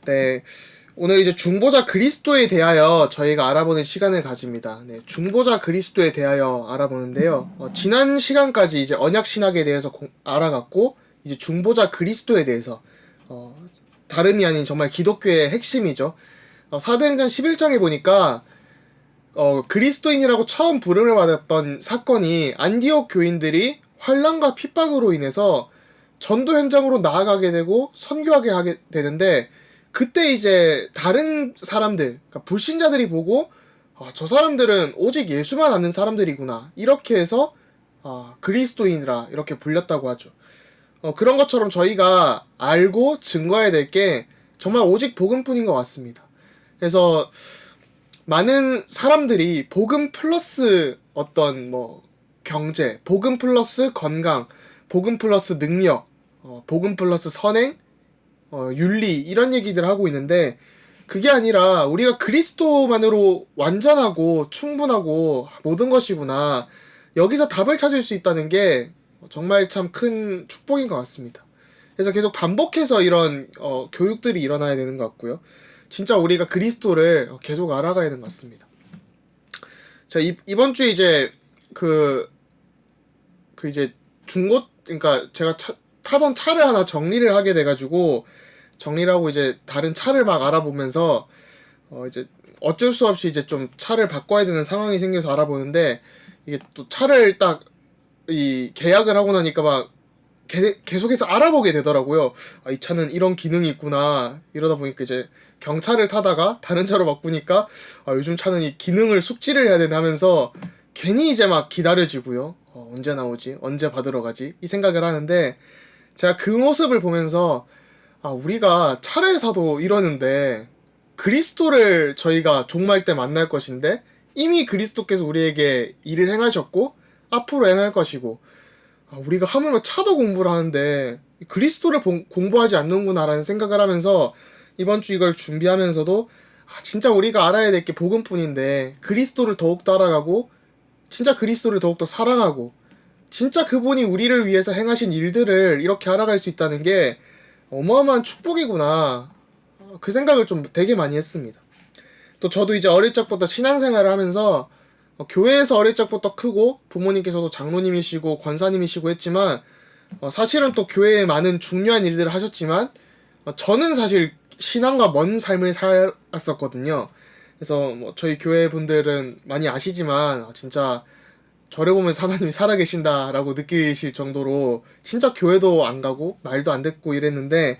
네, 오늘 이제 중보자 그리스도에 대하여 저희가 알아보는 시간을 가집니다. 네, 중보자 그리스도에 대하여 알아보는데요. 지난 시간까지 이제 언약 신학에 대해서 알아갔고, 이제 중보자 그리스도에 대해서 다름이 아닌 정말 기독교의 핵심이죠. 사도행전 11장에 보니까 그리스도인이라고 처음 부름을 받았던 사건이 안디옥 교인들이 환난과 핍박으로 인해서 전도 현장으로 나아가게 되고 선교하게 하게 되는데, 그때 이제 다른 사람들, 그러니까 불신자들이 보고 저 사람들은 오직 예수만 아는 사람들이구나, 이렇게 해서 그리스도인이라 이렇게 불렸다고 하죠. 그런 것처럼 저희가 알고 증거해야 될 게 정말 오직 복음뿐인 것 같습니다. 그래서 많은 사람들이 복음 플러스 어떤 경제, 복음 플러스 건강, 복음 플러스 능력, 복음 플러스 선행, 윤리, 이런 얘기들 하고 있는데, 그게 아니라 우리가 그리스도만으로 완전하고 충분하고 모든 것이구나, 여기서 답을 찾을 수 있다는 게 정말 참 큰 축복인 것 같습니다. 그래서 계속 반복해서 이런 교육들이 일어나야 되는 것 같고요. 진짜 우리가 그리스도를 계속 알아가야 되는 것 같습니다. 자, 이번 주에 이제 이제 그러니까 제가 타던 차를 하나 정리를 하게 돼가지고, 정리를 하고 이제 다른 차를 막 알아보면서 이제 어쩔 수 없이 이제 좀 차를 바꿔야 되는 상황이 생겨서 알아보는데, 이게 또 차를 딱 계약을 하고 나니까 막 계속해서 알아보게 되더라고요. 이 차는 이런 기능이 있구나. 이러다 보니까 이제 경차를 타다가 다른 차로 바꾸니까 요즘 차는 이 기능을 숙지를 해야 되나 하면서 괜히 이제 막 기다려지고요. 언제 나오지? 언제 받으러 가지? 이 생각을 하는데, 제가 그 모습을 보면서 우리가 차를 사도 이러는데 그리스도를 저희가 종말 때 만날 것인데, 이미 그리스도께서 우리에게 일을 행하셨고 앞으로 행할 것이고, 우리가 하물며 차도 공부를 하는데 그리스도를 공부하지 않는구나라는 생각을 하면서 이번 주 이걸 준비하면서도 진짜 우리가 알아야 될 게 복음뿐인데, 그리스도를 더욱더 알아가고 진짜 그리스도를 더욱더 사랑하고 진짜 그분이 우리를 위해서 행하신 일들을 이렇게 알아갈 수 있다는 게 어마어마한 축복이구나, 그 생각을 좀 되게 많이 했습니다. 또 저도 이제 어릴 적부터 신앙생활을 하면서 교회에서 어릴 적부터 크고 부모님께서도 장로님이시고 권사님이시고 했지만, 사실은 또 교회에 많은 중요한 일들을 하셨지만 저는 사실 신앙과 먼 삶을 살았었거든요. 그래서 저희 교회 분들은 많이 아시지만 진짜 저를 보면서 하나님이 살아계신다라고 느끼실 정도로 진짜 교회도 안 가고 말도 안 듣고 이랬는데,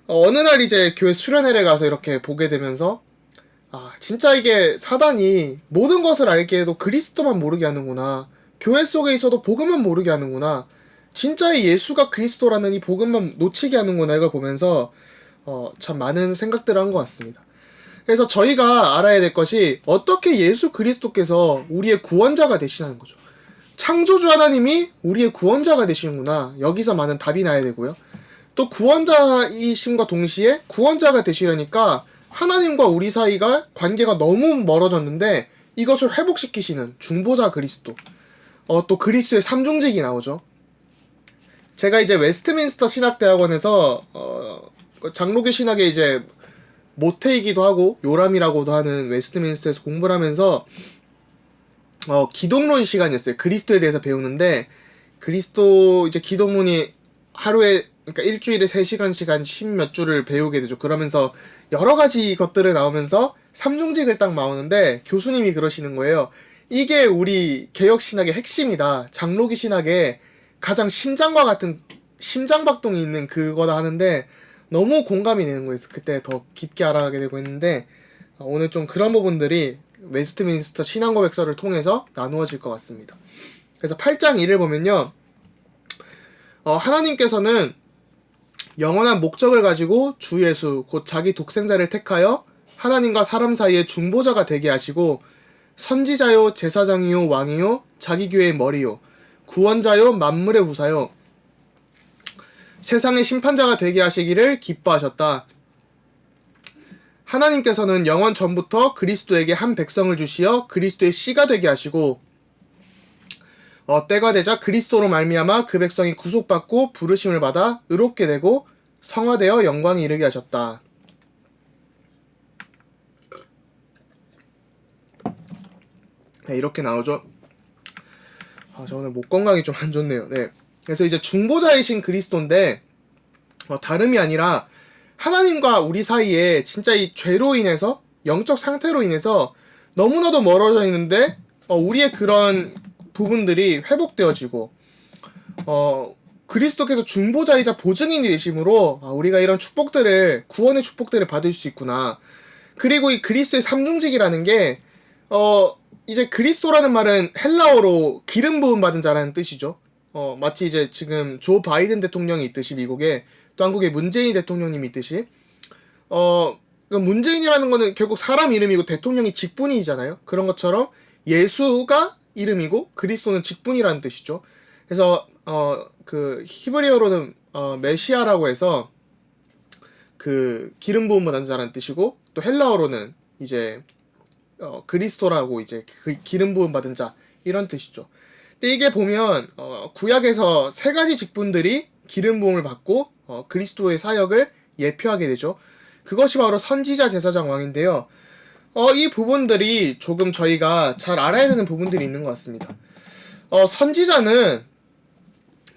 어느 날 이제 교회 수련회를 가서 이렇게 보게 되면서 진짜 이게 사단이 모든 것을 알게 해도 그리스도만 모르게 하는구나, 교회 속에 있어도 복음만 모르게 하는구나, 진짜의 예수가 그리스도라는 이 복음만 놓치게 하는구나, 이걸 보면서 참 많은 생각들을 한 것 같습니다. 그래서 저희가 알아야 될 것이 어떻게 예수 그리스도께서 우리의 구원자가 되시는 거죠. 창조주 하나님이 우리의 구원자가 되시는구나, 여기서 많은 답이 나야 되고요. 또 구원자이심과 동시에 구원자가 되시려니까 하나님과 우리 사이가 관계가 너무 멀어졌는데 이것을 회복시키시는 중보자 그리스도, 또 그리스도의 삼중직이 나오죠. 제가 이제 웨스트민스터 신학대학원에서 장로교 신학의 이제 모태이기도 하고 요람이라고도 하는 웨스트민스터에서 공부를 하면서 기독론 시간이었어요. 그리스도에 대해서 배우는데, 그리스도 이제 기독론이 하루에, 그러니까 일주일에 3시간씩 한 10몇 주를 배우게 되죠. 그러면서 여러 가지 것들을 나오면서 삼중직을 딱 나오는데 교수님이 그러시는 거예요. 이게 우리 개혁신학의 핵심이다, 장로교 신학의 가장 심장과 같은 심장박동이 있는 그거다 하는데, 너무 공감이 되는 거였어. 그때 더 깊게 알아가게 되고 했는데, 오늘 좀 그런 부분들이 웨스트민스터 신앙고백서를 통해서 나누어질 것 같습니다. 그래서 8장 1을 보면요, 하나님께서는 영원한 목적을 가지고 주 예수 곧 자기 독생자를 택하여 하나님과 사람 사이의 중보자가 되게 하시고, 선지자요 제사장이요 왕이요 자기 교회의 머리요 구원자요 만물의 후사요 세상의 심판자가 되게 하시기를 기뻐하셨다. 하나님께서는 영원 전부터 그리스도에게 한 백성을 주시어 그리스도의 씨가 되게 하시고, 때가 되자 그리스도로 말미암아 그 백성이 구속받고 부르심을 받아 의롭게 되고 성화되어 영광에 이르게 하셨다. 네, 이렇게 나오죠. 저 오늘 목 건강이 좀 안 좋네요. 네. 그래서 이제 중보자이신 그리스도인데 다름이 아니라 하나님과 우리 사이에 진짜 이 죄로 인해서 영적 상태로 인해서 너무나도 멀어져 있는데 우리의 그런 부분들이 회복되어지고 그리스도께서 중보자이자 보증인이 되심으로 우리가 이런 축복들을 구원의 축복들을 받을 수 있구나. 그리고 이 그리스도의 삼중직이라는 게 이제 그리스도라는 말은 헬라어로 기름 부음 받은 자라는 뜻이죠. 마치 이제 지금 조 바이든 대통령이 있듯이 미국에 또 한국의 문재인 대통령님이 있듯이 문재인이라는 거는 결국 사람 이름이고 대통령이 직분이잖아요. 그런 것처럼 예수가 이름이고 그리스도는 직분이라는 뜻이죠. 그래서 그 히브리어로는 메시아라고 해서 그 기름 부음 받은 자라는 뜻이고 또 헬라어로는 이제 그리스도라고 이제 그 기름 부음 받은 자 이런 뜻이죠. 근데 이게 보면 구약에서 세 가지 직분들이 기름 부음을 받고 그리스도의 사역을 예표하게 되죠. 그것이 바로 선지자, 제사장, 왕인데요. 이 부분들이 조금 저희가 잘 알아야 되는 부분들이 있는 것 같습니다. 선지자는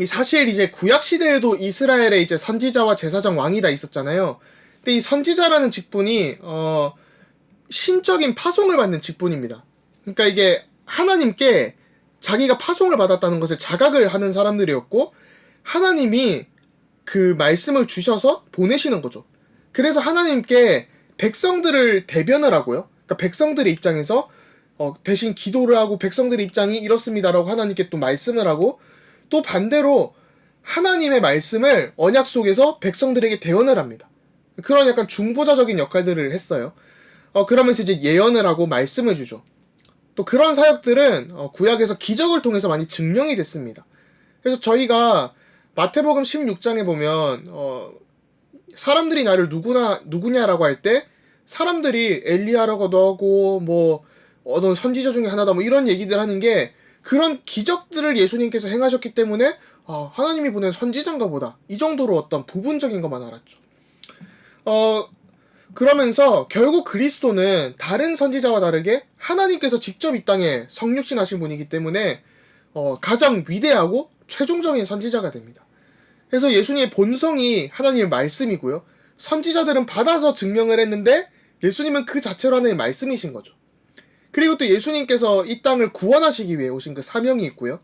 사실 이제 구약 시대에도 이스라엘에 이제 선지자와 제사장, 왕이 다 있었잖아요. 근데 이 선지자라는 직분이 신적인 파송을 받는 직분입니다. 그러니까 이게 하나님께 자기가 파송을 받았다는 것을 자각을 하는 사람들이었고 하나님이 그 말씀을 주셔서 보내시는 거죠. 그래서 하나님께 백성들을 대변을 하고요. 그러니까 백성들의 입장에서 대신 기도를 하고 백성들의 입장이 이렇습니다라고 하나님께 또 말씀을 하고 또 반대로 하나님의 말씀을 언약 속에서 백성들에게 대언을 합니다. 그런 약간 중보자적인 역할들을 했어요. 그러면서 이제 예언을 하고 말씀을 주죠. 또 그런 사역들은 구약에서 기적을 통해서 많이 증명이 됐습니다. 그래서 저희가 마태복음 16장에 보면 사람들이 나를 누구냐라고 할 때 사람들이 엘리야라고도 하고 뭐 어떤 선지자 중에 하나다 뭐 이런 얘기들 하는 게 그런 기적들을 예수님께서 행하셨기 때문에 하나님이 보낸 선지자인가 보다 이 정도로 어떤 부분적인 것만 알았죠. 그러면서 결국 그리스도는 다른 선지자와 다르게 하나님께서 직접 이 땅에 성육신하신 분이기 때문에 가장 위대하고 최종적인 선지자가 됩니다. 그래서 예수님의 본성이 하나님의 말씀이고요. 선지자들은 받아서 증명을 했는데 예수님은 그 자체로 하나님의 말씀이신 거죠. 그리고 또 예수님께서 이 땅을 구원하시기 위해 오신 그 사명이 있고요.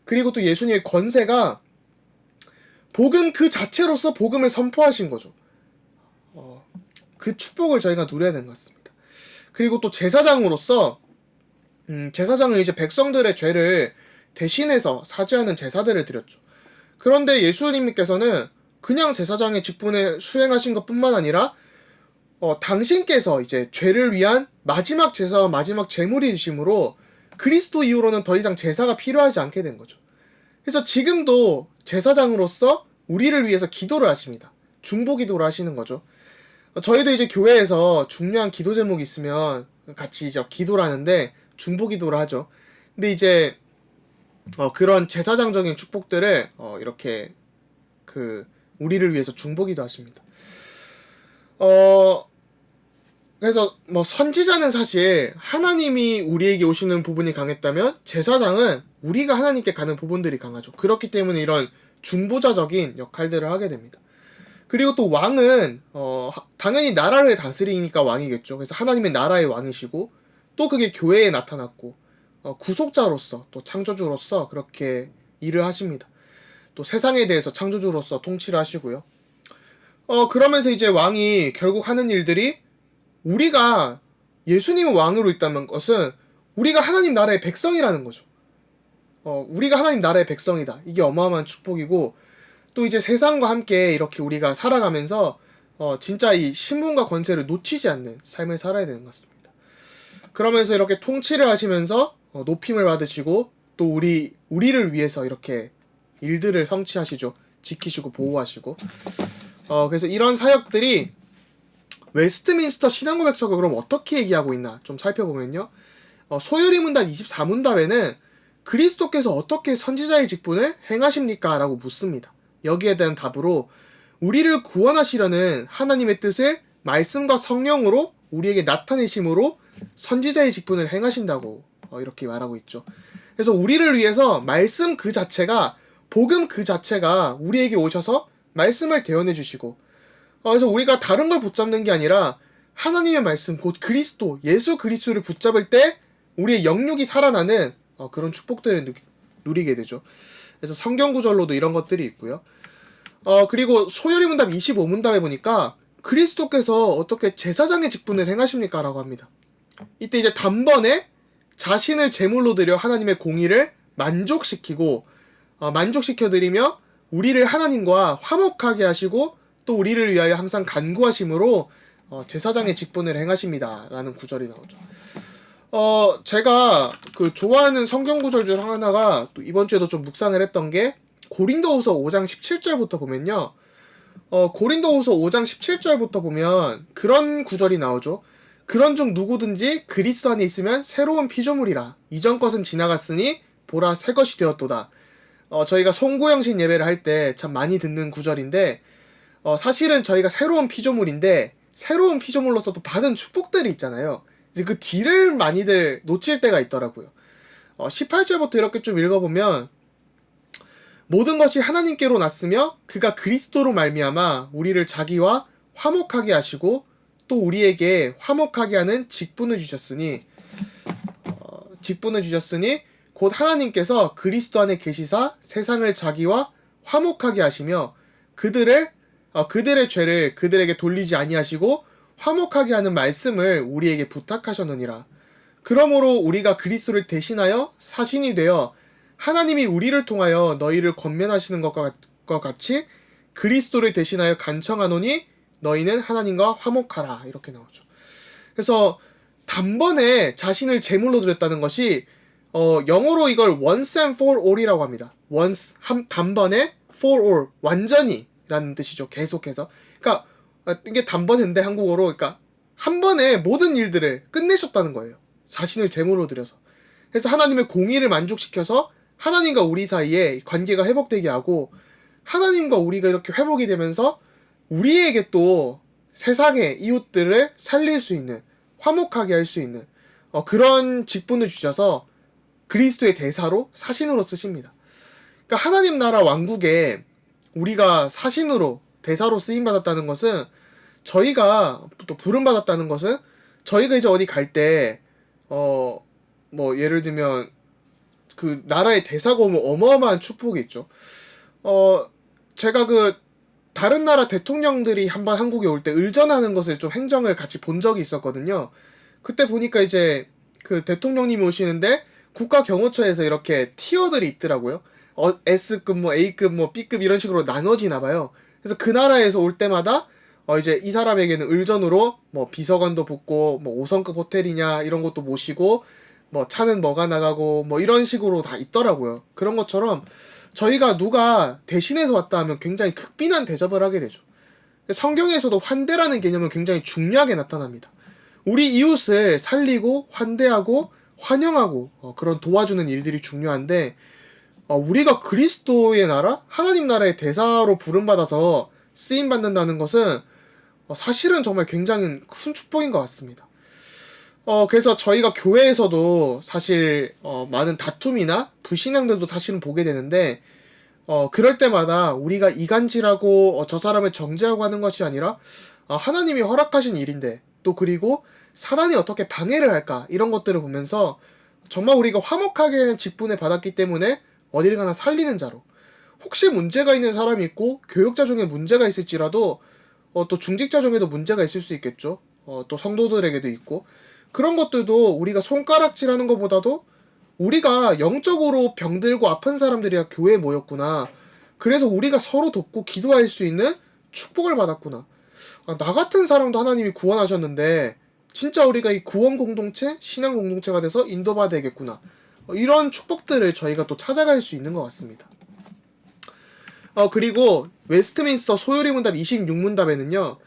그리고 또 예수님의 권세가 복음 그 자체로서 복음을 선포하신 거죠. 그 축복을 저희가 누려야 되는 것 같습니다. 그리고 또 제사장으로서 제사장은 이제 백성들의 죄를 대신해서 사죄하는 제사들을 드렸죠. 그런데 예수님께서는 그냥 제사장의 직분을 수행하신 것뿐만 아니라 당신께서 이제 죄를 위한 마지막 제사와 마지막 제물이 되심으로 그리스도 이후로는 더 이상 제사가 필요하지 않게 된 거죠. 그래서 지금도 제사장으로서 우리를 위해서 기도를 하십니다. 중보 기도를 하시는 거죠. 저희도 이제 교회에서 중요한 기도 제목이 있으면 같이 이제 기도를 하는데 중보 기도를 하죠. 근데 이제 그런 제사장적인 축복들을 이렇게 우리를 위해서 중보 기도 하십니다. 그래서 뭐 선지자는 사실 하나님이 우리에게 오시는 부분이 강했다면 제사장은 우리가 하나님께 가는 부분들이 강하죠. 그렇기 때문에 이런 중보자적인 역할들을 하게 됩니다. 그리고 또 왕은 당연히 나라를 다스리니까 왕이겠죠. 그래서 하나님의 나라의 왕이시고 또 그게 교회에 나타났고 구속자로서 또 창조주로서 그렇게 일을 하십니다. 또 세상에 대해서 창조주로서 통치를 하시고요. 그러면서 이제 왕이 결국 하는 일들이 우리가 예수님의 왕으로 있다는 것은 우리가 하나님 나라의 백성이라는 거죠. 우리가 하나님 나라의 백성이다. 이게 어마어마한 축복이고 또 이제 세상과 함께 이렇게 우리가 살아가면서 진짜 이 신분과 권세를 놓치지 않는 삶을 살아야 되는 것 같습니다. 그러면서 이렇게 통치를 하시면서 높임을 받으시고 또 우리를 위해서 이렇게 일들을 성취하시죠. 지키시고 보호하시고 그래서 이런 사역들이 웨스트민스터 신앙고백서가 그럼 어떻게 얘기하고 있나 좀 살펴보면요. 소요리 문답 24문답에는 그리스도께서 어떻게 선지자의 직분을 행하십니까? 라고 묻습니다. 여기에 대한 답으로 우리를 구원하시려는 하나님의 뜻을 말씀과 성령으로 우리에게 나타내심으로 선지자의 직분을 행하신다고 이렇게 말하고 있죠. 그래서 우리를 위해서 말씀 그 자체가, 복음 그 자체가 우리에게 오셔서 말씀을 대언해 주시고, 그래서 우리가 다른 걸 붙잡는 게 아니라 하나님의 말씀, 곧 그리스도, 예수 그리스도를 붙잡을 때 우리의 영육이 살아나는 그런 축복들을 누리게 되죠. 그래서 성경 구절로도 이런 것들이 있고요. 그리고 소요리 문답 25문답에 보니까 그리스도께서 어떻게 제사장의 직분을 행하십니까? 라고 합니다. 이때 이제 단번에 자신을 제물로 드려 하나님의 공의를 만족시키고, 만족시켜드리며 우리를 하나님과 화목하게 하시고 또 우리를 위하여 항상 간구하심으로 제사장의 직분을 행하십니다. 라는 구절이 나오죠. 제가 좋아하는 성경 구절 중 하나가 또 이번 주에도 좀 묵상을 했던 게 고린도후서 5장 17절부터 보면요. 고린도후서 5장 17절부터 보면 그런 구절이 나오죠. 그런 중 누구든지 그리스도 안에 있으면 새로운 피조물이라. 이전 것은 지나갔으니 보라 새 것이 되었도다. 저희가 송구영신 예배를 할 때 참 많이 듣는 구절인데, 사실은 저희가 새로운 피조물인데 새로운 피조물로서도 받은 축복들이 있잖아요. 이제 그 뒤를 많이들 놓칠 때가 있더라고요. 18절부터 이렇게 좀 읽어보면, 모든 것이 하나님께로 났으며 그가 그리스도로 말미암아 우리를 자기와 화목하게 하시고 또 우리에게 화목하게 하는 직분을 주셨으니 곧 하나님께서 그리스도 안에 계시사 세상을 자기와 화목하게 하시며 그들의 죄를 그들에게 돌리지 아니하시고 화목하게 하는 말씀을 우리에게 부탁하셨느니라. 그러므로 우리가 그리스도를 대신하여 사신이 되어 하나님이 우리를 통하여 너희를 권면하시는 것과 같이 그리스도를 대신하여 간청하노니 너희는 하나님과 화목하라. 이렇게 나오죠. 그래서 단번에 자신을 제물로 드렸다는 것이 영어로 이걸 once and for all이라고 합니다. once, 단번에, for all, 완전히 라는 뜻이죠. 계속해서. 그러니까 이게 단번인데 한국어로, 그러니까 한 번에 모든 일들을 끝내셨다는 거예요. 자신을 제물로 드려서. 그래서 하나님의 공의를 만족시켜서 하나님과 우리 사이에 관계가 회복되게 하고, 하나님과 우리가 이렇게 회복이 되면서 우리에게 또 세상의 이웃들을 살릴 수 있는, 화목하게 할 수 있는 그런 직분을 주셔서 그리스도의 대사로, 사신으로 쓰십니다. 그러니까 하나님 나라 왕국에 우리가 사신으로, 대사로 쓰임받았다는 것은, 저희가 또 부름받았다는 것은, 저희가 이제 어디 갈 때 뭐 예를 들면 그 나라의 대사가 오면 어마어마한 축복이 있죠. 제가 다른 나라 대통령들이 한번 한국에 올 때 의전하는 것을 좀 행정을 같이 본 적이 있었거든요. 그때 보니까 이제 그 대통령님이 오시는데 국가경호처에서 이렇게 티어들이 있더라고요. S급, 뭐 A급, 뭐 B급 이런 식으로 나눠지나 봐요. 그래서 그 나라에서 올 때마다 이제 이 사람에게는 의전으로 뭐 비서관도 붙고, 뭐 5성급 호텔이냐 이런 것도 모시고, 뭐 차는 뭐가 나가고, 뭐 이런 식으로 다 있더라고요. 그런 것처럼 저희가 누가 대신해서 왔다 하면 굉장히 극빈한 대접을 하게 되죠. 성경에서도 환대라는 개념은 굉장히 중요하게 나타납니다. 우리 이웃을 살리고 환대하고 환영하고 그런 도와주는 일들이 중요한데, 우리가 그리스도의 나라, 하나님 나라의 대사로 부름받아서 쓰임받는다는 것은 사실은 정말 굉장히 큰 축복인 것 같습니다. 그래서 저희가 교회에서도 사실 많은 다툼이나 불신앙들도 사실은 보게 되는데, 그럴 때마다 우리가 이간질하고 저 사람을 정죄하고 하는 것이 아니라 하나님이 허락하신 일인데, 또 그리고 사단이 어떻게 방해를 할까, 이런 것들을 보면서 정말 우리가 화목하게 직분을 받았기 때문에 어딜 가나 살리는 자로, 혹시 문제가 있는 사람이 있고 교육자 중에 문제가 있을지라도 또 중직자 중에도 문제가 있을 수 있겠죠. 또 성도들에게도 있고, 그런 것들도 우리가 손가락질하는 것보다도 우리가 영적으로 병들고 아픈 사람들이 교회에 모였구나, 그래서 우리가 서로 돕고 기도할 수 있는 축복을 받았구나, 나 같은 사람도 하나님이 구원하셨는데 진짜 우리가 이 구원 공동체, 신앙 공동체가 돼서 인도받아야 되겠구나, 이런 축복들을 저희가 또 찾아갈 수 있는 것 같습니다. 그리고 웨스트민스터 소요리 문답 26문답에는요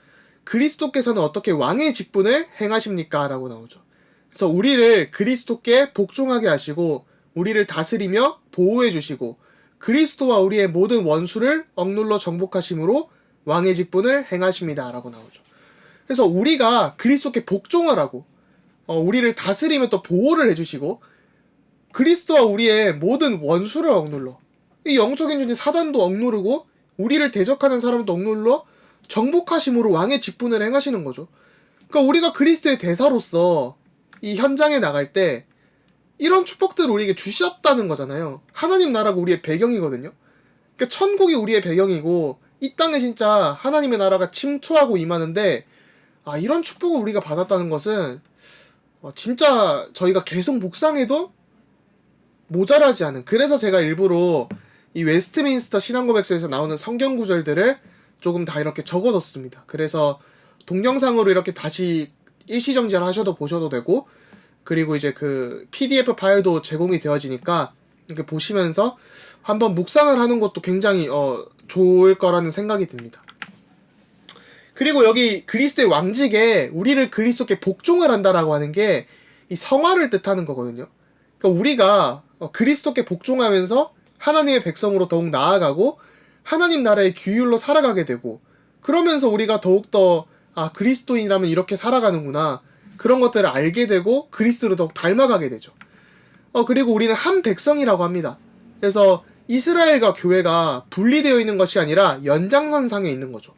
그리스도께서는 어떻게 왕의 직분을 행하십니까? 라고 나오죠. 그래서 우리를 그리스도께 복종하게 하시고 우리를 다스리며 보호해 주시고 그리스도와 우리의 모든 원수를 억눌러 정복하심으로 왕의 직분을 행하십니다. 라고 나오죠. 그래서 우리가 그리스도께 복종을 하고 우리를 다스리며 또 보호를 해주시고 그리스도와 우리의 모든 원수를 억눌러. 이 영적인 존재 사단도 억누르고 우리를 대적하는 사람도 억눌러 정복하심으로 왕의 직분을 행하시는 거죠. 그러니까 우리가 그리스도의 대사로서 이 현장에 나갈 때 이런 축복들을 우리에게 주셨다는 거잖아요. 하나님 나라가 우리의 배경이거든요. 그러니까 천국이 우리의 배경이고 이 땅에 진짜 하나님의 나라가 침투하고 임하는데 이런 축복을 우리가 받았다는 것은 진짜 저희가 계속 묵상해도 모자라지 않은, 그래서 제가 일부러 이 웨스트민스터 신앙고백서에서 나오는 성경 구절들을 조금 다 이렇게 적어뒀습니다. 그래서 동영상으로 이렇게 다시 일시정지를 하셔도 보셔도 되고, 그리고 이제 그 PDF 파일도 제공이 되어지니까 이렇게 보시면서 한번 묵상을 하는 것도 굉장히 좋을 거라는 생각이 듭니다. 그리고 여기 그리스도의 왕직에 우리를 그리스도께 복종을 한다라고 하는 게 이 성화를 뜻하는 거거든요. 그러니까 우리가 그리스도께 복종하면서 하나님의 백성으로 더욱 나아가고 하나님 나라의 규율로 살아가게 되고, 그러면서 우리가 더욱더 그리스도인이라면 이렇게 살아가는구나, 그런 것들을 알게 되고 그리스도를 더욱 닮아가게 되죠. 그리고 우리는 한 백성이라고 합니다. 그래서 이스라엘과 교회가 분리되어 있는 것이 아니라 연장선상에 있는 거죠.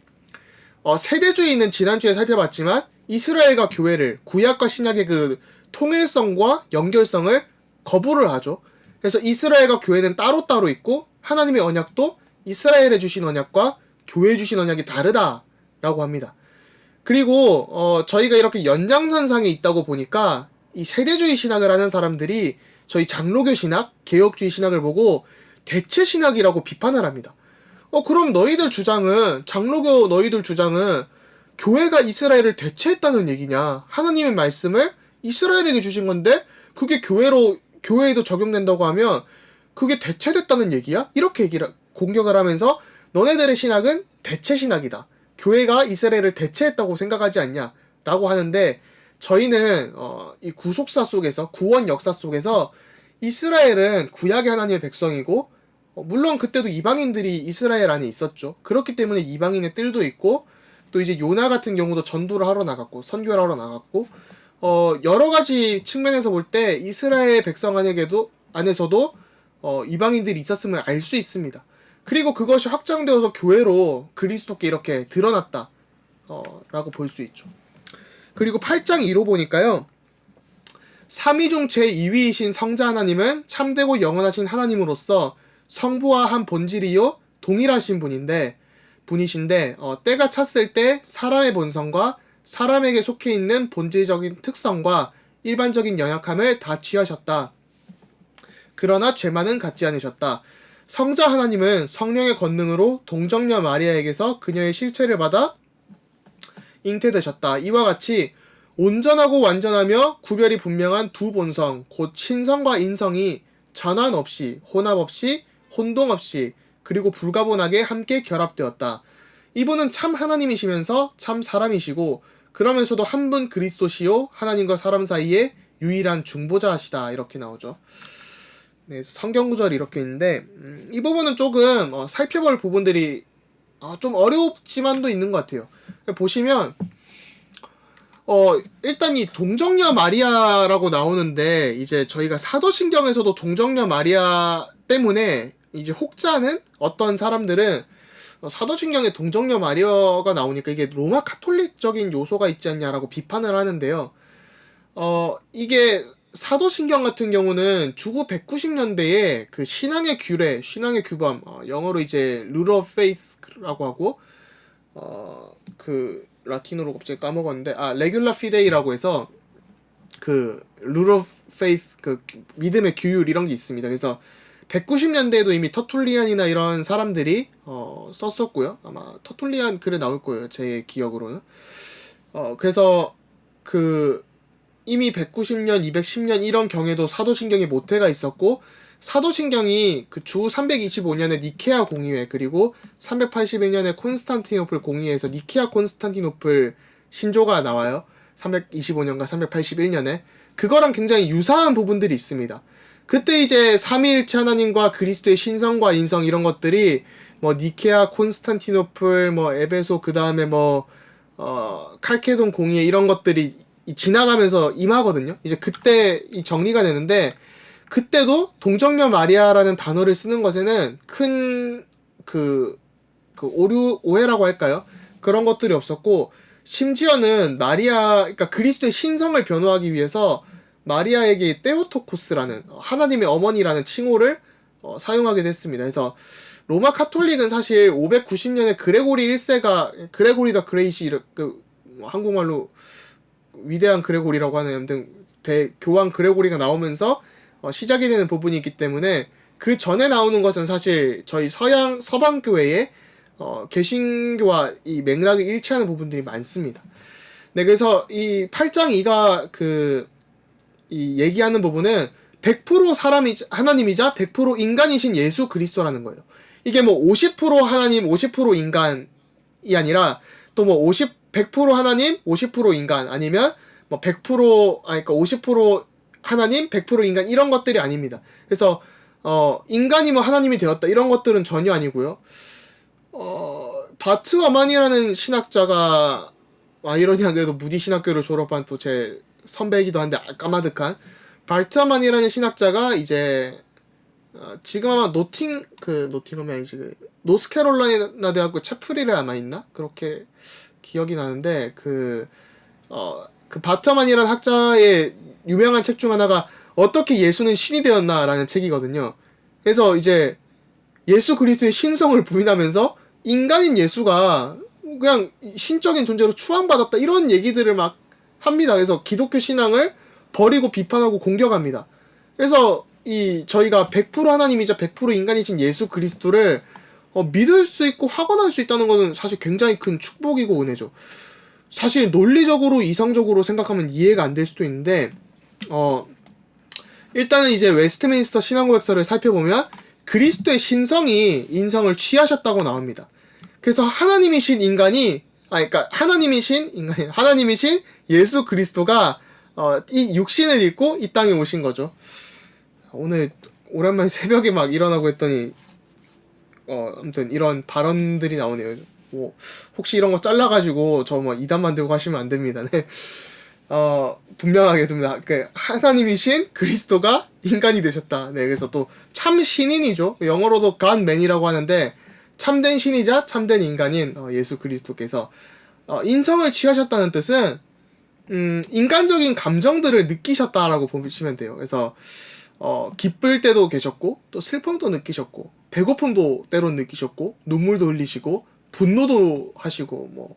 세대주의는 지난주에 살펴봤지만 이스라엘과 교회를 구약과 신약의 그 통일성과 연결성을 거부를 하죠. 그래서 이스라엘과 교회는 따로따로 있고 하나님의 언약도 이스라엘에 주신 언약과 교회에 주신 언약이 다르다라고 합니다. 그리고 저희가 이렇게 연장선상에 있다고 보니까 이 세대주의 신학을 하는 사람들이 저희 장로교 신학, 개혁주의 신학을 보고 대체 신학이라고 비판을 합니다. 그럼 장로교 너희들 주장은 교회가 이스라엘을 대체했다는 얘기냐? 하나님의 말씀을 이스라엘에게 주신 건데 그게 교회에도 적용된다고 하면 그게 대체됐다는 얘기야? 이렇게 공격을 하면서 너네들의 신학은 대체 신학이다, 교회가 이스라엘을 대체했다고 생각하지 않냐? 라고 하는데, 저희는 이 구속사 속에서, 구원 역사 속에서 이스라엘은 구약의 하나님의 백성이고, 물론 그때도 이방인들이 이스라엘 안에 있었죠. 그렇기 때문에 이방인의 뜰도 있고, 또 이제 요나 같은 경우도 전도를 하러 나갔고 선교를 하러 나갔고, 여러 가지 측면에서 볼 때 이스라엘 백성 안에서도 이방인들이 있었음을 알 수 있습니다. 그리고 그것이 확장되어서 교회로 그리스도께 이렇게 드러났다 라고 볼 수 있죠. 그리고 8장 2로 보니까요, 삼위 중 제2위이신 성자 하나님은 참되고 영원하신 하나님으로서 성부와 한 본질이요 동일하신 분이신데 때가 찼을 때 사람의 본성과 사람에게 속해 있는 본질적인 특성과 일반적인 연약함을 다 취하셨다. 그러나 죄만은 갖지 않으셨다. 성자 하나님은 성령의 권능으로 동정녀 마리아에게서 그녀의 실체를 받아 잉태되셨다. 이와 같이 온전하고 완전하며 구별이 분명한 두 본성, 곧 신성과 인성이 전환 없이, 혼합 없이, 혼동 없이, 그리고 불가분하게 함께 결합되었다. 이분은 참 하나님이시면서 참 사람이시고 그러면서도 한 분 그리스도시요 하나님과 사람 사이에 유일한 중보자시다. 이렇게 나오죠. 네, 성경 구절이 이렇게 있는데 이 부분은 조금 살펴볼 부분들이 좀 어렵지만도 있는 것 같아요. 보시면 일단 이 동정녀 마리아라고 나오는데, 이제 저희가 사도신경에서도 동정녀 마리아 때문에 이제 혹자는 어떤 사람들은 사도신경에 동정녀 마리아가 나오니까 이게 로마 카톨릭적인 요소가 있지 않냐라고 비판을 하는데요. 이게 사도신경 같은 경우는 주후 190년대에 그 신앙의 규범, 영어로 이제 rule of faith라고 하고, 그 라틴어로 갑자기 까먹었는데, regular fide이라고 해서 그 rule of faith, 그 믿음의 규율 이런 게 있습니다. 그래서 190년대에도 이미 터툴리안이나 이런 사람들이 썼었고요. 아마 터툴리안 글에 나올 거예요, 제 기억으로는. 그래서 그 이미 190년, 210년 이런 경에도 사도신경에 모태가 있었고, 사도신경이 그 주 325년에 니케아 공의회, 그리고 381년에 콘스탄티노플 공의회에서 니케아 콘스탄티노플 신조가 나와요. 325년과 381년에. 그거랑 굉장히 유사한 부분들이 있습니다. 그때 이제 삼위일체 하나님과 그리스도의 신성과 인성 이런 것들이 뭐 니케아 콘스탄티노플, 뭐 에베소, 그 다음에 뭐 칼케돈 공의회 이런 것들이 지나가면서 임하거든요. 이제 그때 이 정리가 되는데, 그때도 동정녀 마리아라는 단어를 쓰는 것에는 큰 오해라고 할까요? 그런 것들이 없었고, 심지어는 그러니까 그리스도의 신성을 변호하기 위해서 마리아에게 테오토코스라는 하나님의 어머니라는 칭호를 사용하게 됐습니다. 그래서 로마 카톨릭은 사실 590년에 그레고리 1세가 그레고리 더 그레이시 한국말로 위대한 그레고리라고 하는 아무튼 교황 그레고리가 나오면서 시작이 되는 부분이 있기 때문에 그 전에 나오는 것은 사실 저희 서방 교회의 개신교와 이 맥락이 일치하는 부분들이 많습니다. 네, 그래서 이 8장 2가 이 얘기하는 부분은 100% 하나님이자 100% 인간이신 예수 그리스도라는 거예요. 이게 뭐 50% 하나님, 50% 인간이 아니라 또 뭐 100% 하나님, 50% 인간 아니면 뭐 50% 하나님, 100% 인간 이런 것들이 아닙니다. 그래서 인간이면 하나님이 되었다 이런 것들은 전혀 아니고요. 바트 어만이라는 신학자가 아이러니하게 그래도 무디 신학교를 졸업한 또 제 선배이기도 한데 까마득한 바트 어만이라는 신학자가 이제 지금 아마 노팅엄이 아니지 노스캐롤라이나 대학교 채플힐에 아마 있나 그렇게 기억이 나는데 그 바트만이라는 학자의 유명한 책 중 하나가 어떻게 예수는 신이 되었나라는 책이거든요. 그래서 이제 예수 그리스도의 신성을 부인하면서 인간인 예수가 그냥 신적인 존재로 추앙받았다 이런 얘기들을 막 합니다. 그래서 기독교 신앙을 버리고 비판하고 공격합니다. 그래서 저희가 100% 하나님이자 100% 인간이신 예수 그리스도를 믿을 수 있고 확언할 수 있다는 것은 사실 굉장히 큰 축복이고 은혜죠. 사실 논리적으로 이성적으로 생각하면 이해가 안 될 수도 있는데 일단은 이제 웨스트민스터 신앙고백서를 살펴보면 그리스도의 신성이 인성을 취하셨다고 나옵니다. 그래서 하나님이신 예수 그리스도가 이 육신을 입고 이 땅에 오신 거죠. 오늘 오랜만에 새벽에 막 일어나고 했더니 아무튼 이런 발언들이 나오네요. 뭐 혹시 이런 거 잘라가지고 저 뭐 이단 만들고 하시면 안 됩니다. 네. 분명하게 듭니다. 하나님이신 그리스도가 인간이 되셨다. 네, 그래서 또 참 신인이죠. 영어로도 Godman이라고 하는데 참된 신이자 참된 인간인 예수 그리스도께서 인성을 취하셨다는 뜻은 인간적인 감정들을 느끼셨다라고 보시면 돼요. 그래서 기쁠 때도 계셨고 또 슬픔도 느끼셨고 배고픔도 때로는 느끼셨고 눈물도 흘리시고 분노도 하시고 뭐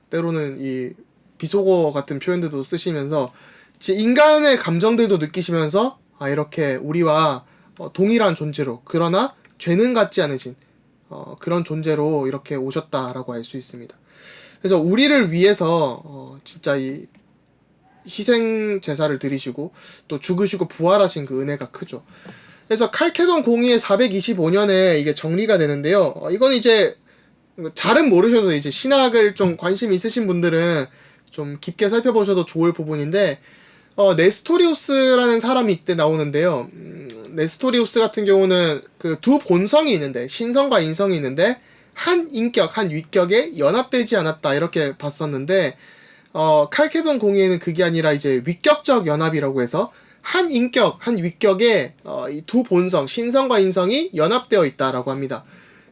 때로는 이 비속어 같은 표현들도 쓰시면서 인간의 감정들도 느끼시면서 이렇게 우리와 동일한 존재로 그러나 죄는 갖지 않으신 그런 존재로 이렇게 오셨다라고 할 수 있습니다. 그래서 우리를 위해서 진짜 이 희생 제사를 드리시고 또 죽으시고 부활하신 그 은혜가 크죠. 그래서 칼케돈 공의의 425년에 이게 정리가 되는데요. 이건 이제 잘은 모르셔도 이제 신학을 좀 관심 있으신 분들은 좀 깊게 살펴보셔도 좋을 부분인데 네스토리우스라는 사람이 이때 나오는데요. 네스토리우스 같은 경우는 그 두 본성이 있는데 신성과 인성이 있는데 한 인격, 한 위격에 연합되지 않았다 이렇게 봤었는데 칼케돈 공의에는 그게 아니라 이제 위격적 연합이라고 해서 한 인격, 한 위격에 이 두 본성, 신성과 인성이 연합되어 있다라고 합니다.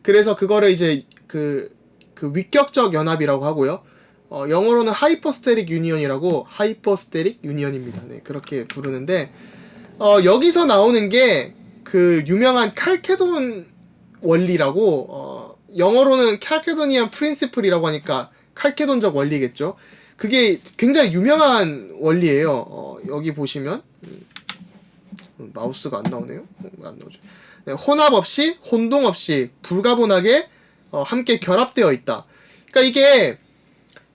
그래서 그거를 이제 그 위격적 연합이라고 하고요. 영어로는 하이퍼스테릭 유니언입니다. 네, 그렇게 부르는데 여기서 나오는 게 그 유명한 칼케돈 원리라고 영어로는 칼케도니안 프린시플이라고 하니까 칼케돈적 원리겠죠. 그게 굉장히 유명한 원리예요. 여기 보시면 마우스가 안 나오네요. 안 나오죠. 네, 혼합 없이 혼동 없이 불가분하게 함께 결합되어 있다. 그러니까 이게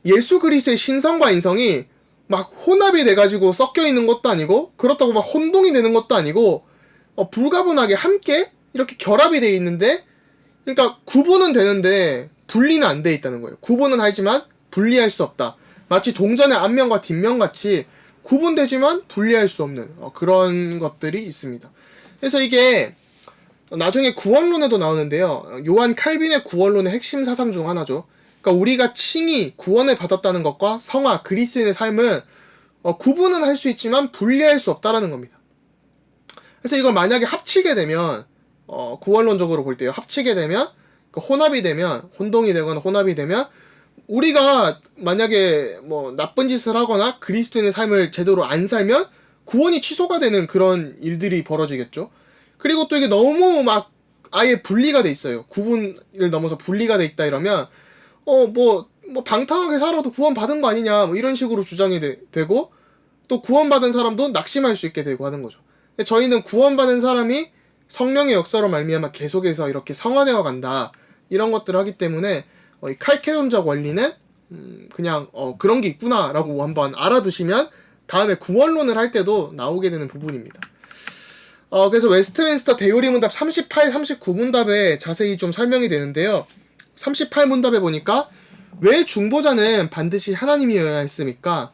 예수 그리스도의 신성과 인성이 막 혼합이 돼가지고 섞여 있는 것도 아니고 그렇다고 막 혼동이 되는 것도 아니고 불가분하게 함께 이렇게 결합이 되어 있는데 그러니까 구분은 되는데 분리는 안 돼 있다는 거예요. 구분은 하지만 분리할 수 없다. 마치 동전의 앞면과 뒷면같이 구분되지만 분리할 수 없는 그런 것들이 있습니다. 그래서 이게 나중에 구원론에도 나오는데요. 요한 칼빈의 구원론의 핵심 사상 중 하나죠. 그러니까 우리가 칭의, 구원을 받았다는 것과 성화, 그리스도인의 삶은 구분은 할 수 있지만 분리할 수 없다라는 겁니다. 그래서 이걸 만약에 합치게 되면 구원론적으로 볼 때요. 합치게 되면 혼합이 되면 혼동이 되거나 혼합이 되면 우리가 만약에 뭐 나쁜 짓을 하거나 그리스도인의 삶을 제대로 안 살면 구원이 취소가 되는 그런 일들이 벌어지겠죠. 그리고 또 이게 너무 막 아예 분리가 돼 있어요. 구분을 넘어서 분리가 돼 있다 이러면 뭐 방탕하게 살아도 구원 받은 거 아니냐 뭐 이런 식으로 주장이 되고 또 구원받은 사람도 낙심할 수 있게 되고 하는 거죠. 저희는 구원받은 사람이 성령의 역사로 말미암아 계속해서 이렇게 성화되어 간다 이런 것들을 하기 때문에 이 칼케돈적 원리는 그냥 그런 게 있구나라고 한번 알아두시면 다음에 구원론을 할 때도 나오게 되는 부분입니다. 그래서 웨스트민스터 대요리문답 38, 39문답에 자세히 좀 설명이 되는데요. 38문답에 보니까 왜 중보자는 반드시 하나님이어야 했습니까?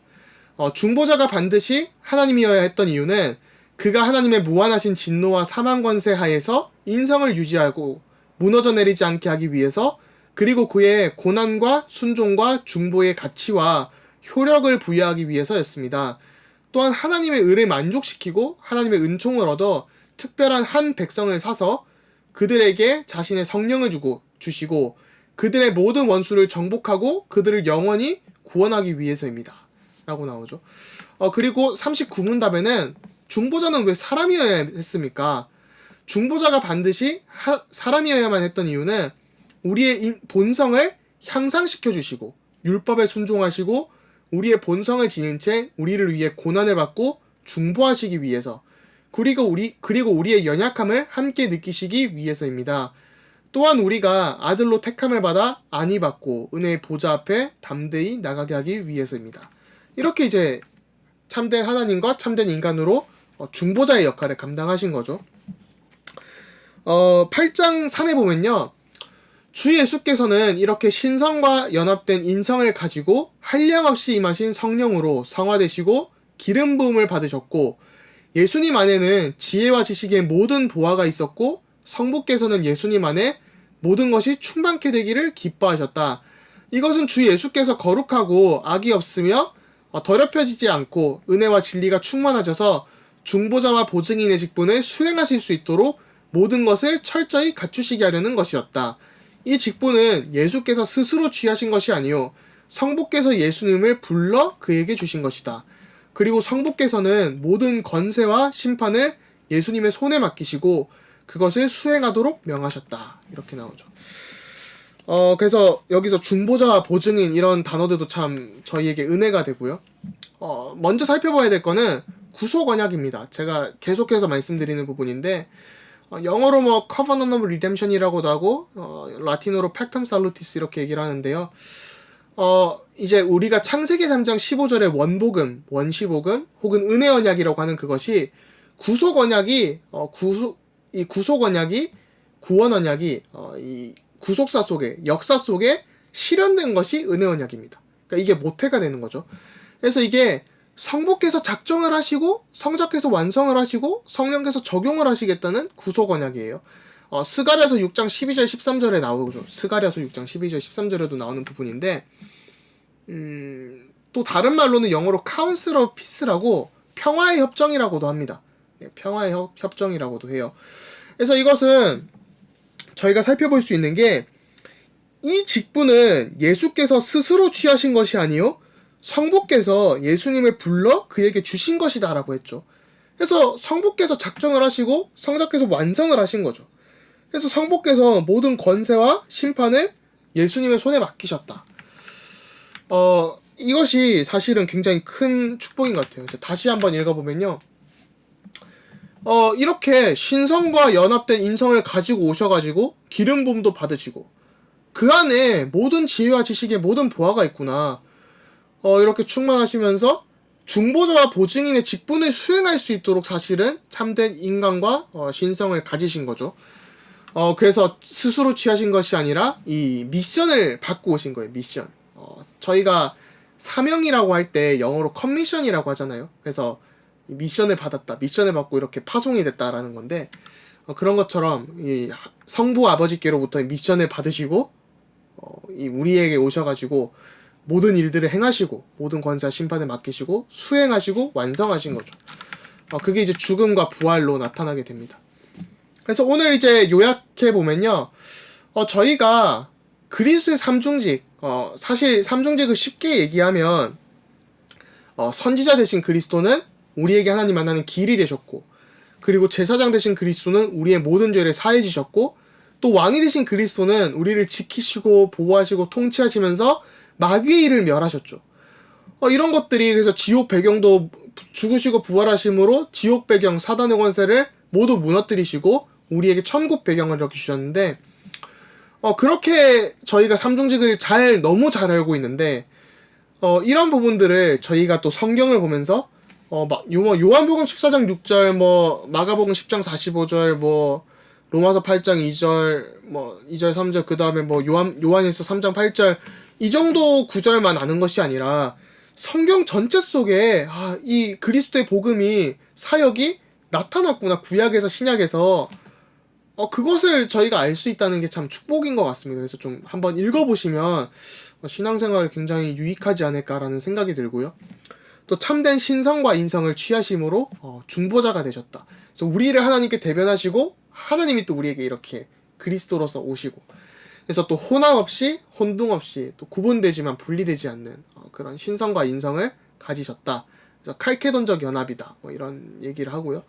중보자가 반드시 하나님이어야 했던 이유는 그가 하나님의 무한하신 진노와 사망 권세 하에서 인성을 유지하고 무너져 내리지 않게 하기 위해서 그리고 그의 고난과 순종과 중보의 가치와 효력을 부여하기 위해서였습니다. 또한 하나님의 의를 만족시키고 하나님의 은총을 얻어 특별한 한 백성을 사서 그들에게 자신의 성령을 주시고 그들의 모든 원수를 정복하고 그들을 영원히 구원하기 위해서입니다. 라고 나오죠. 그리고 39문답에는 중보자는 왜 사람이어야 했습니까? 중보자가 반드시 사람이어야만 했던 이유는 우리의 본성을 향상시켜 주시고 율법에 순종하시고 우리의 본성을 지닌 채 우리를 위해 고난을 받고 중보하시기 위해서 그리고 우리의 연약함을 함께 느끼시기 위해서입니다. 또한 우리가 아들로 택함을 받아 안위 받고 은혜의 보좌 앞에 담대히 나가게 하기 위해서입니다. 이렇게 이제 참된 하나님과 참된 인간으로 중보자의 역할을 감당하신 거죠. 8장 3에 보면요. 주 예수께서는 이렇게 신성과 연합된 인성을 가지고 한량없이 임하신 성령으로 성화되시고 기름 부음을 받으셨고 예수님 안에는 지혜와 지식의 모든 보화가 있었고 성부께서는 예수님 안에 모든 것이 충만케 되기를 기뻐하셨다. 이것은 주 예수께서 거룩하고 악이 없으며 더럽혀지지 않고 은혜와 진리가 충만하셔서 중보자와 보증인의 직분을 수행하실 수 있도록 모든 것을 철저히 갖추시게 하려는 것이었다. 이 직분은 예수께서 스스로 취하신 것이 아니요 성부께서 예수님을 불러 그에게 주신 것이다. 그리고 성부께서는 모든 권세와 심판을 예수님의 손에 맡기시고 그것을 수행하도록 명하셨다. 이렇게 나오죠. 그래서 여기서 중보자와 보증인 이런 단어들도 참 저희에게 은혜가 되고요. 먼저 살펴봐야 될 거는 구속 언약입니다. 제가 계속해서 말씀드리는 부분인데 영어로 뭐 Covenant of Redemption이라고도 하고 라틴어로 Pactum Salutis 이렇게 얘기를 하는데요. 이제 우리가 창세기 3장 15절의 원시복음 혹은 은혜 언약이라고 하는 그것이 구속 언약이 구원 언약이 이 구속사 속에 역사 속에 실현된 것이 은혜 언약입니다. 그러니까 이게 모태가 되는 거죠. 그래서 이게 성부께서 작정을 하시고 성자께서 완성을 하시고 성령께서 적용을 하시겠다는 구속 언약이에요. 스가랴서 6장 12절 13절에 나오죠. 스가랴서 6장 12절 13절에도 나오는 부분인데 또 다른 말로는 영어로 Council of Peace라고 평화의 협정이라고도 합니다. 네, 평화의 협정이라고도 해요. 그래서 이것은 저희가 살펴볼 수 있는 게 이 직분은 예수께서 스스로 취하신 것이 아니요 성부께서 예수님을 불러 그에게 주신 것이다 라고 했죠. 그래서 성부께서 작정을 하시고 성자께서 완성을 하신 거죠. 그래서 성부께서 모든 권세와 심판을 예수님의 손에 맡기셨다. 이것이 사실은 굉장히 큰 축복인 것 같아요. 다시 한번 읽어보면요. 이렇게 신성과 연합된 인성을 가지고 오셔가지고 기름 부음도 받으시고 그 안에 모든 지혜와 지식의 모든 보화가 있구나. 이렇게 충만하시면서 중보자와 보증인의 직분을 수행할 수 있도록 사실은 참된 인간과 신성을 가지신 거죠. 그래서 스스로 취하신 것이 아니라 이 미션을 받고 오신 거예요. 미션. 저희가 사명이라고 할 때 영어로 커미션이라고 하잖아요. 그래서 미션을 받았다. 미션을 받고 이렇게 파송이 됐다라는 건데 그런 것처럼 이 성부 아버지께로부터 미션을 받으시고 이 우리에게 오셔가지고 모든 일들을 행하시고 모든 권세와 심판을 맡기시고 수행하시고 완성하신 거죠. 그게 이제 죽음과 부활로 나타나게 됩니다. 그래서 오늘 이제 요약해 보면요, 저희가 그리스도의 삼중직, 사실 삼중직을 쉽게 얘기하면 선지자 되신 그리스도는 우리에게 하나님 만나는 길이 되셨고, 그리고 제사장 되신 그리스도는 우리의 모든 죄를 사해 주셨고, 또 왕이 되신 그리스도는 우리를 지키시고 보호하시고 통치하시면서 마귀의 일을 멸하셨죠. 이런 것들이, 그래서 지옥 배경도 죽으시고 부활하심으로 지옥 배경 사단의 권세를 모두 무너뜨리시고 우리에게 천국 배경을 이렇게 주셨는데, 그렇게 저희가 삼중직을 너무 잘 알고 있는데, 이런 부분들을 저희가 또 성경을 보면서 요한복음 14장 6절, 마가복음 10장 45절, 로마서 8장 2절, 2절 3절, 그 다음에 요한일서 3장 8절, 이 정도 구절만 아는 것이 아니라 성경 전체 속에 이 그리스도의 복음이, 사역이 나타났구나, 구약에서 신약에서, 그것을 저희가 알 수 있다는 게 참 축복인 것 같습니다. 그래서 좀 한번 읽어보시면 신앙생활에 굉장히 유익하지 않을까라는 생각이 들고요. 또 참된 신성과 인성을 취하심으로 중보자가 되셨다. 그래서 우리를 하나님께 대변하시고 하나님이 또 우리에게 이렇게 그리스도로서 오시고, 그래서 또 혼합 없이 혼동 없이 또 구분되지만 분리되지 않는 그런 신성과 인성을 가지셨다. 그래서 칼케돈적 연합이다. 이런 얘기를 하고요.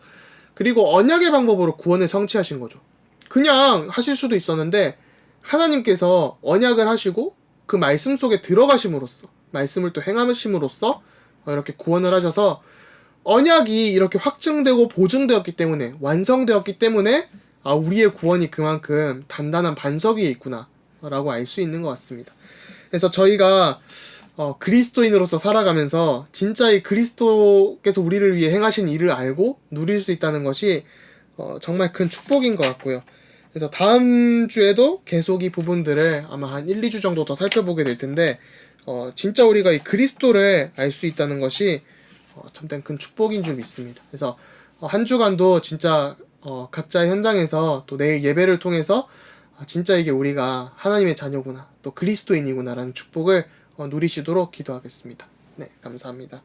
그리고 언약의 방법으로 구원을 성취하신 거죠. 그냥 하실 수도 있었는데 하나님께서 언약을 하시고 그 말씀 속에 들어가심으로써, 말씀을 또 행하심으로써 이렇게 구원을 하셔서 언약이 이렇게 확증되고 보증되었기 때문에, 완성되었기 때문에 우리의 구원이 그만큼 단단한 반석 위에 있구나 라고 알 수 있는 것 같습니다. 그래서 저희가 그리스도인으로서 살아가면서 진짜 이 그리스도께서 우리를 위해 행하신 일을 알고 누릴 수 있다는 것이 정말 큰 축복인 것 같고요. 그래서 다음 주에도 계속 이 부분들을 아마 한 1, 2주 정도 더 살펴보게 될 텐데, 진짜 우리가 이 그리스도를 알 수 있다는 것이 참된 큰 축복인 줄 믿습니다. 그래서 한 주간도 진짜 각자의 현장에서 또 내일 예배를 통해서 진짜 이게 우리가 하나님의 자녀구나, 또 그리스도인이구나 라는 축복을 누리시도록 기도하겠습니다. 네, 감사합니다.